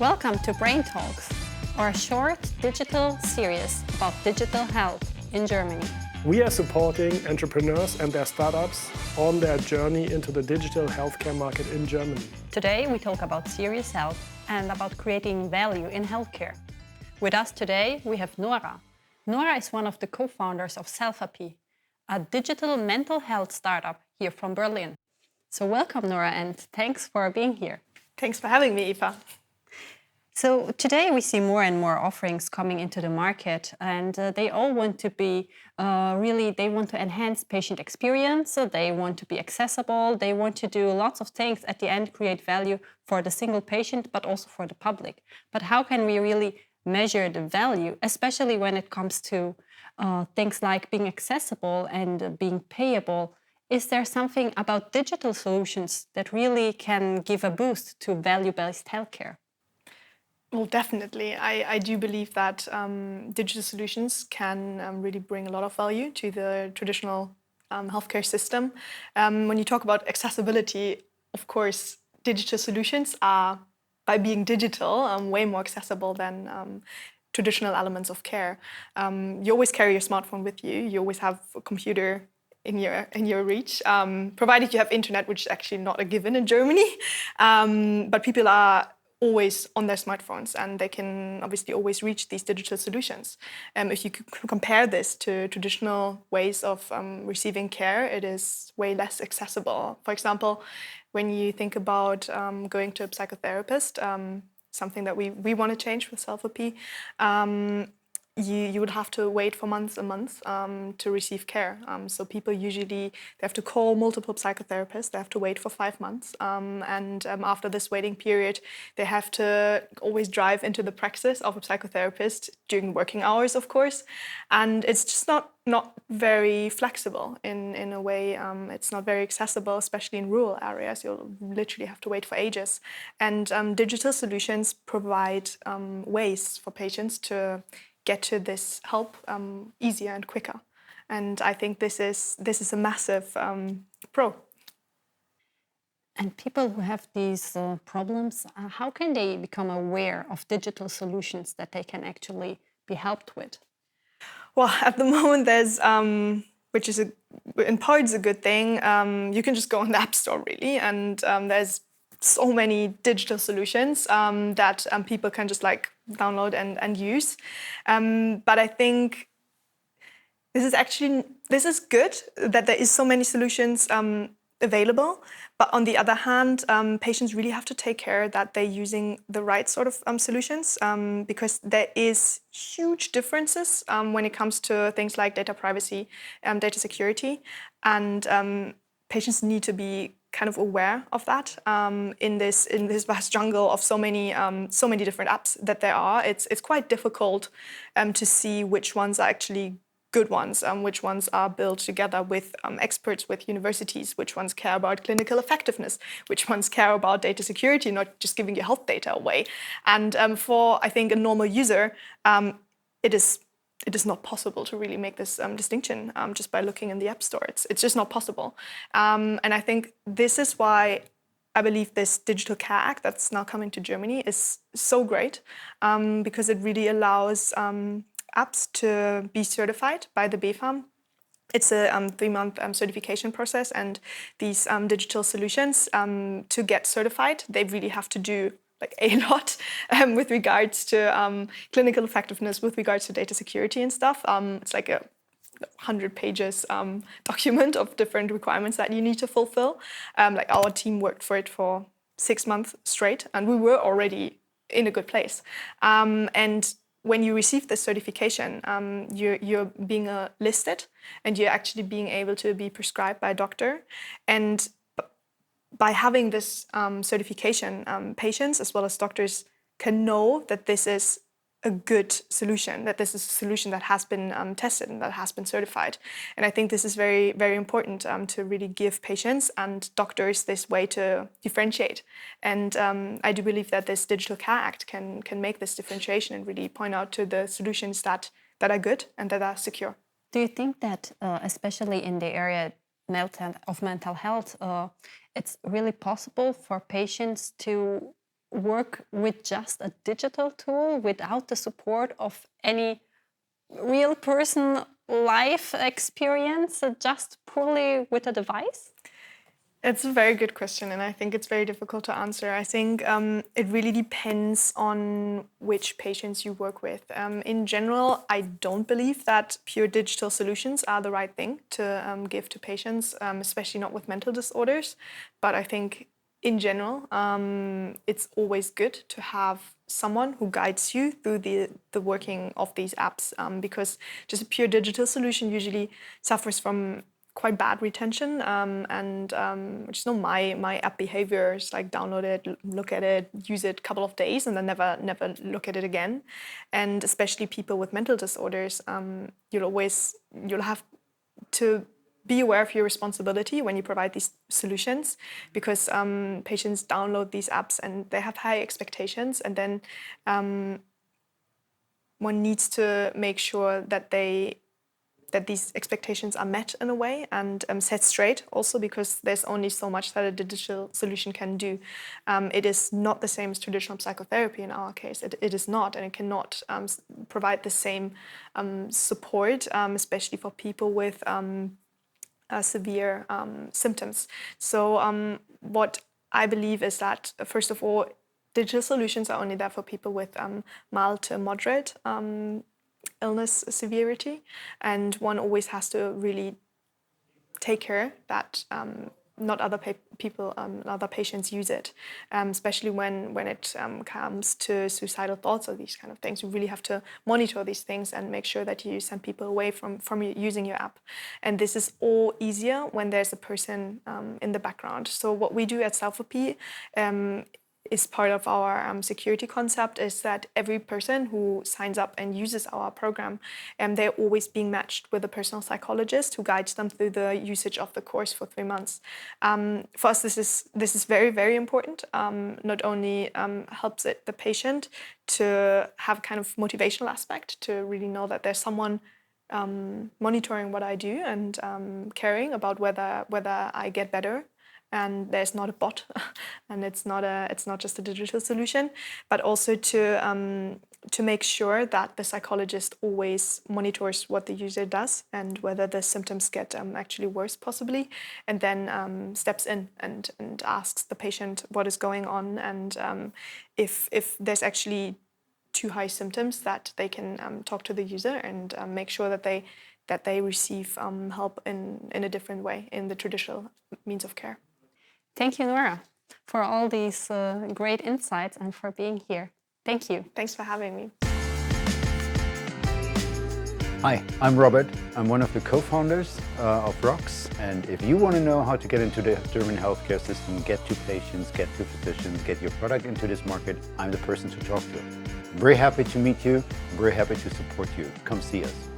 Welcome to BrainTalks, or a short digital series about digital health in Germany. We are supporting entrepreneurs and their startups on their journey into the digital healthcare market in Germany. Today we talk about serious health and about creating value in healthcare. With us today we have Nora. Nora is one of the co-founders of Selfapy, a digital mental health startup here from Berlin. So welcome, Nora, and thanks for being here. Thanks for having me, Eva. So today we see more and more offerings coming into the market, and they all want to be they want to enhance patient experience, so they want to be accessible, they want to do lots of things at the end, create value for the single patient, but also for the public. But how can we really measure the value, especially when it comes to things like being accessible and being payable? Is there something about digital solutions that really can give a boost to value-based healthcare? Well, definitely. I do believe that digital solutions can really bring a lot of value to the traditional healthcare system. When you talk about accessibility, of course, digital solutions are, by being digital, way more accessible than traditional elements of care. You always carry your smartphone with you. You always have a computer in your reach, provided you have internet, which is actually not a given in Germany. But people are always on their smartphones, and they can obviously always reach these digital solutions. If you compare this to traditional ways of receiving care, it is way less accessible. For example, when you think about going to a psychotherapist, something that we want to change with Selfapy, you would have to wait for months and months to receive care. So people usually, they have to call multiple psychotherapists, they have to wait for 5 months. And after this waiting period, they have to always drive into the practice of a psychotherapist during working hours, of course. And it's just not very flexible in a way. It's not very accessible, especially in rural areas. You'll literally have to wait for ages. And digital solutions provide ways for patients to get to this help easier and quicker. And I think this is a massive pro. And people who have these problems, how can they become aware of digital solutions that they can actually be helped with? Well, at the moment there's, which is in parts a good thing, you can just go on the App Store really, and there's so many digital solutions that people can just like download and use. But I think this is good that there is so many solutions available. But on the other hand, patients really have to take care that they're using the right sort of solutions, because there is huge differences when it comes to things like data privacy, data security, and patients need to be kind of aware of that in this vast jungle of so many different apps that there are. It's quite difficult to see which ones are actually good ones, which ones are built together with experts, with universities, which ones care about clinical effectiveness, which ones care about data security, not just giving your health data away. And for, I think, a normal user, it is not possible to really make this distinction just by looking in the App Store. It's just not possible. And I think this is why I believe this Digital Care Act that's now coming to Germany is so great, because it really allows apps to be certified by the BfArM. It's a 3-month certification process, and these digital solutions, to get certified, they really have to do like a lot with regards to clinical effectiveness, with regards to data security and stuff. It's like a 100 pages document of different requirements that you need to fulfill. Like our team worked for it for 6 months straight, and we were already in a good place. And when you receive this certification, you're being listed, and you're actually being able to be prescribed by a doctor. And by having this certification, patients as well as doctors can know that this is a good solution, that this is a solution that has been tested and that has been certified. And I think this is very, very important to really give patients and doctors this way to differentiate. And I do believe that this Digital Care Act can make this differentiation and really point out to the solutions that are good and that are secure. Do you think that, especially in the area of mental health, it's really possible for patients to work with just a digital tool without the support of any real person life experience, just purely with a device? It's a very good question, and I think it's very difficult to answer. I think it really depends on which patients you work with. In general, I don't believe that pure digital solutions are the right thing to give to patients, especially not with mental disorders. But I think in general, it's always good to have someone who guides you through the working of these apps, because just a pure digital solution usually suffers from quite bad retention, and which is not my app behavior. It's like download it, look at it, use it a couple of days, and then never look at it again. And especially people with mental disorders, you'll have to be aware of your responsibility when you provide these solutions, because patients download these apps and they have high expectations, and then one needs to make sure that these expectations are met in a way and set straight also, because there's only so much that a digital solution can do. It is not the same as traditional psychotherapy in our case. It is not, and it cannot provide the same support, especially for people with severe symptoms. So what I believe is that, first of all, digital solutions are only there for people with mild to moderate illness severity, and one always has to really take care that not other other patients use it, especially when it comes to suicidal thoughts or these kind of things. You really have to monitor these things and make sure that you send people away from using your app. And this is all easier when there's a person in the background. So what we do at Selfapy is part of our security concept, is that every person who signs up and uses our program, they're always being matched with a personal psychologist who guides them through the usage of the course for 3 months. For us, this is very, very important. Not only helps it the patient to have kind of motivational aspect, to really know that there's someone monitoring what I do and caring about whether I get better, and there's not a bot, and it's not just a digital solution, but also to make sure that the psychologist always monitors what the user does and whether the symptoms get actually worse possibly, and then steps in and asks the patient what is going on, and if there's actually too high symptoms, that they can talk to the user and make sure that they receive help in a different way in the traditional means of care. Thank you, Nora, for all these great insights and for being here. Thank you. Thanks for having me. Hi, I'm Robert. I'm one of the co-founders of ROX, and if you want to know how to get into the German healthcare system, get to patients, get to physicians, get your product into this market, I'm the person to talk to. I'm very happy to meet you. I'm very happy to support you. Come see us.